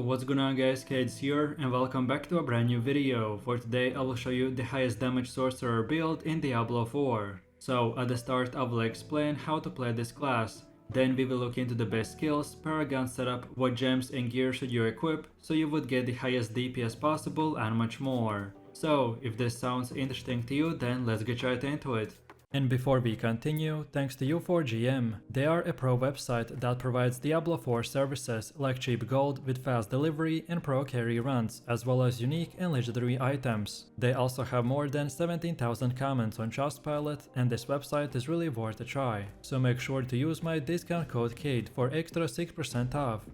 what's going on guys, Kades here and welcome back to a brand new video. For today I will show you the highest damage Sorcerer build in Diablo 4. So at the start I will explain how to play this class. Then we will look into the best skills, paragon setup, what gems and gear should you equip so you would get the highest DPS possible and much more. So if this sounds interesting to you, then let's get right into it. And before we continue, thanks to U4GM, they are a pro website that provides Diablo 4 services like cheap gold with fast delivery and pro carry runs, as well as unique and legendary items. They also have more than 17,000 comments on Trustpilot, and this website is really worth a try. So make sure to use my discount code KADE for extra 6% off.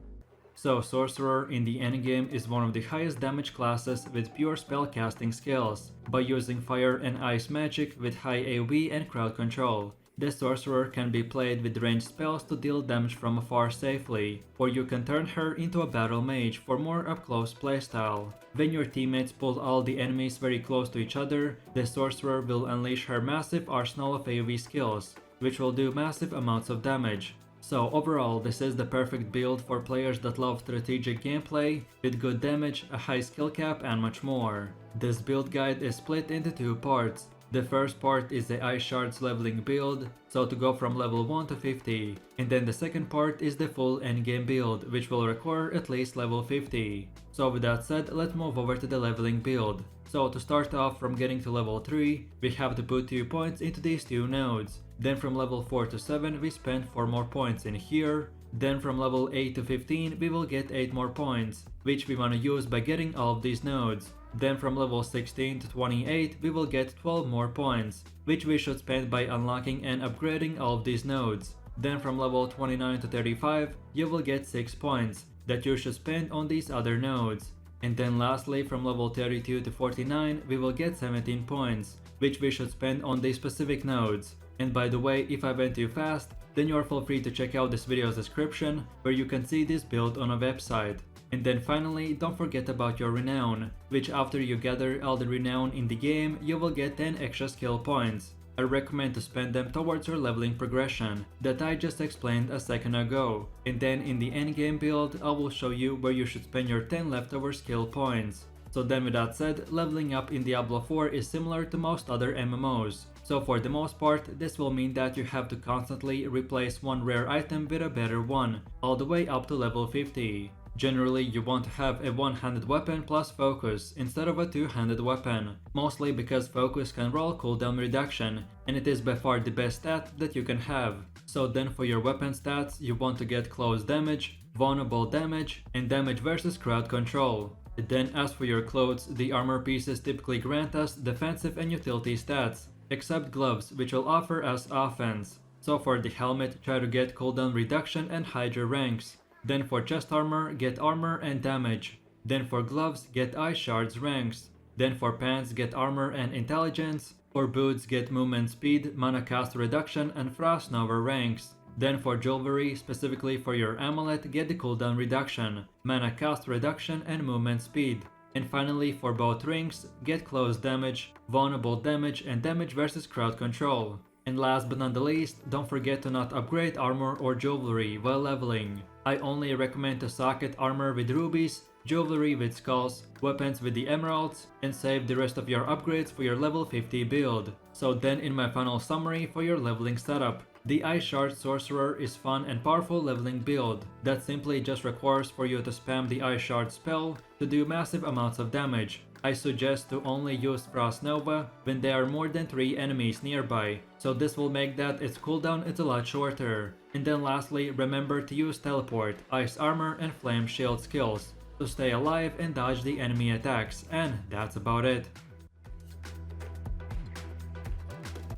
So Sorcerer in the endgame is one of the highest damage classes with pure spellcasting skills, by using fire and ice magic with high AoE and crowd control. The Sorcerer can be played with ranged spells to deal damage from afar safely, or you can turn her into a battle mage for more up-close playstyle. When your teammates pull all the enemies very close to each other, the Sorcerer will unleash her massive arsenal of AoE skills, which will do massive amounts of damage. So overall, this is the perfect build for players that love strategic gameplay, with good damage, a high skill cap and much more. This build guide is split into two parts. The first part is the ice shards leveling build, so to go from level 1 to 50, and then the second part is the full endgame build, which will require at least level 50. So with that said, let's move over to the leveling build. So to start off from getting to level 3, we have to put 2 points into these two nodes. Then from level 4 to 7 we spend 4 more points in here. Then from level 8 to 15 we will get 8 more points, which we wanna use by getting all of these nodes. Then from level 16 to 28 we will get 12 more points, which we should spend by unlocking and upgrading all of these nodes. Then from level 29 to 35 you will get 6 points that you should spend on these other nodes. And then lastly from level 32 to 49 we will get 17 points, which we should spend on these specific nodes. And by the way, if I went too fast, then you are feel free to check out this video's description where you can see this build on a website. And then finally, don't forget about your renown, which after you gather all the renown in the game, you will get 10 extra skill points. I recommend to spend them towards your leveling progression that I just explained a second ago. And then in the endgame build, I will show you where you should spend your 10 leftover skill points. So then with that said, leveling up in Diablo 4 is similar to most other MMOs. So for the most part, this will mean that you have to constantly replace one rare item with a better one, all the way up to level 50. Generally, you want to have a one-handed weapon plus focus instead of a two-handed weapon, mostly because focus can roll cooldown reduction, and it is by far the best stat that you can have. So then for your weapon stats, you want to get close damage, vulnerable damage, and damage versus crowd control. Then as for your clothes, the armor pieces typically grant us defensive and utility stats, except gloves, which will offer us offense. So for the helmet, try to get cooldown reduction and hide your ranks. Then for chest armor, get armor and damage. Then for gloves, get ice shards ranks. Then for pants, get armor and intelligence. For boots, get movement speed, mana cost reduction and frost nova ranks. Then for jewelry, specifically for your amulet, get the cooldown reduction, mana cost reduction and movement speed. And finally for both rings, get close damage, vulnerable damage and damage versus crowd control. And last but not the least, don't forget to not upgrade armor or jewelry while leveling. I only recommend to socket armor with rubies, jewelry with skulls, weapons with the emeralds, and save the rest of your upgrades for your level 50 build. So then in my final summary for your leveling setup, the Ice Shard Sorcerer is fun and powerful leveling build that simply just requires for you to spam the Ice Shard spell to do massive amounts of damage. I suggest to only use Frost Nova when there are more than 3 enemies nearby, so this will make that its cooldown is a lot shorter. And then lastly, remember to use Teleport, Ice Armor and Flame Shield skills to stay alive and dodge the enemy attacks, and that's about it.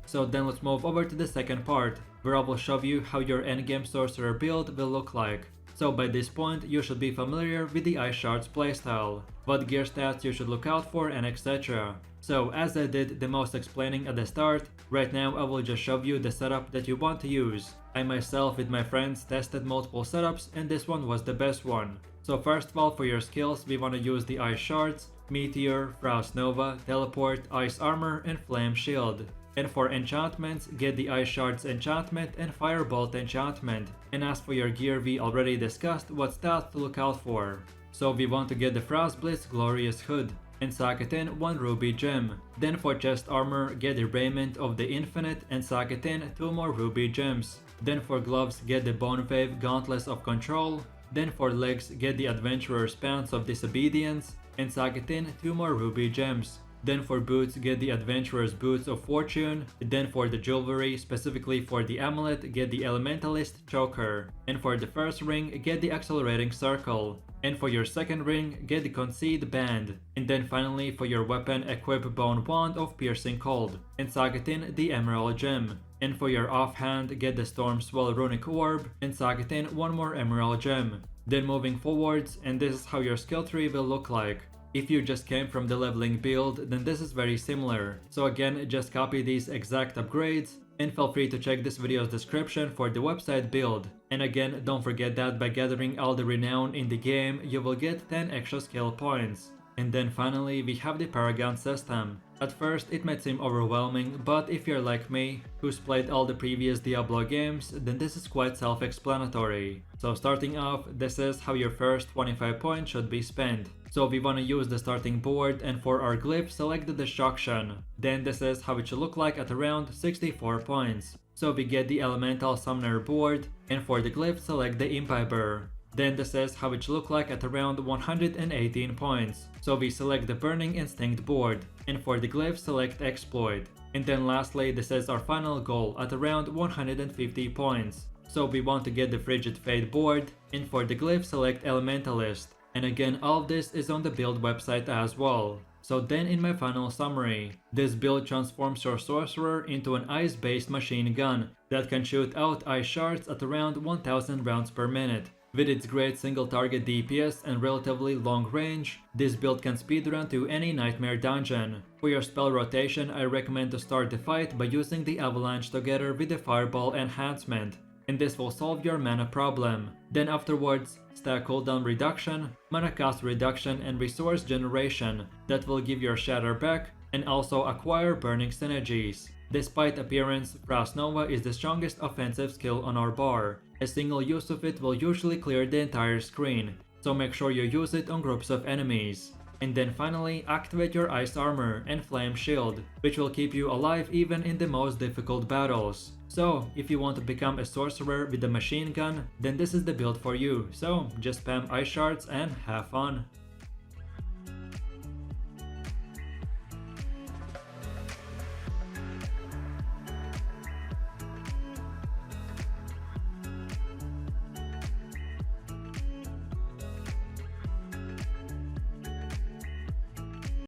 So then let's move over to the second part, where I will show you how your endgame Sorcerer build will look like. So by this point you should be familiar with the Ice Shards playstyle, what gear stats you should look out for and etc. So as I did the most explaining at the start, right now I will just show you the setup that you want to use. I myself with my friends tested multiple setups and this one was the best one. So first of all, for your skills we want to use the Ice Shards, Meteor, Frost Nova, Teleport, Ice Armor and Flame Shield. And for enchantments, get the Ice Shards enchantment and Firebolt enchantment. And as for your gear, we already discussed what stats to look out for. So we want to get the Frostblitz Glorious Hood and sock it in 1 ruby gem. Then for chest armor, get the Raiment of the Infinite and sock it in 2 more ruby gems. Then for gloves, get the Bone Wave Gauntlets of Control. Then for legs, get the Adventurer's Pants of Disobedience and sock it in 2 more ruby gems. Then for boots, get the Adventurer's Boots of Fortune. Then for the jewelry, specifically for the amulet, get the Elementalist Choker. And for the first ring, get the Accelerating Circle. And for your second ring, get the Concede Band. And then finally for your weapon, equip Bone Wand of Piercing Cold and sock it in the Emerald Gem. And for your offhand, get the Storm Swell Runic Orb and sock it in 1 more Emerald Gem. Then moving forwards, and this is how your skill tree will look like. If you just came from the leveling build, then this is very similar. So again, just copy these exact upgrades and feel free to check this video's description for the website build. And again, don't forget that by gathering all the renown in the game, you will get 10 extra skill points. And then finally, we have the Paragon system. At first, it might seem overwhelming, but if you're like me, who's played all the previous Diablo games, then this is quite self-explanatory. So starting off, this is how your first 25 points should be spent. So we want to use the starting board, and for our glyph, select the Destruction. Then this is how it should look like at around 64 points. So we get the Elemental Summoner board, and for the glyph, select the Imbiber. Then this is how it should look like at around 118 points. So we select the Burning Instinct board, and for the glyph, select Exploit. And then lastly, this is our final goal at around 150 points. So we want to get the Frigid Fate board, and for the glyph, select Elementalist. And again, all of this is on the build website as well. So then in my final summary, this build transforms your Sorcerer into an ice-based machine gun that can shoot out ice shards at around 1000 rounds per minute. With its great single target DPS and relatively long range, this build can speedrun to any nightmare dungeon. For your spell rotation, I recommend to start the fight by using the Avalanche together with the Fireball enhancement, and this will solve your mana problem. Then afterwards, stack cooldown reduction, mana cost reduction, and resource generation that will give your shatter back and also acquire burning synergies. Despite appearance, Frost Nova is the strongest offensive skill on our bar. A single use of it will usually clear the entire screen, so make sure you use it on groups of enemies. And then finally, activate your Ice Armor and Flame Shield, which will keep you alive even in the most difficult battles. So, if you want to become a sorcerer with a machine gun, then this is the build for you, so just spam Ice Shards and have fun.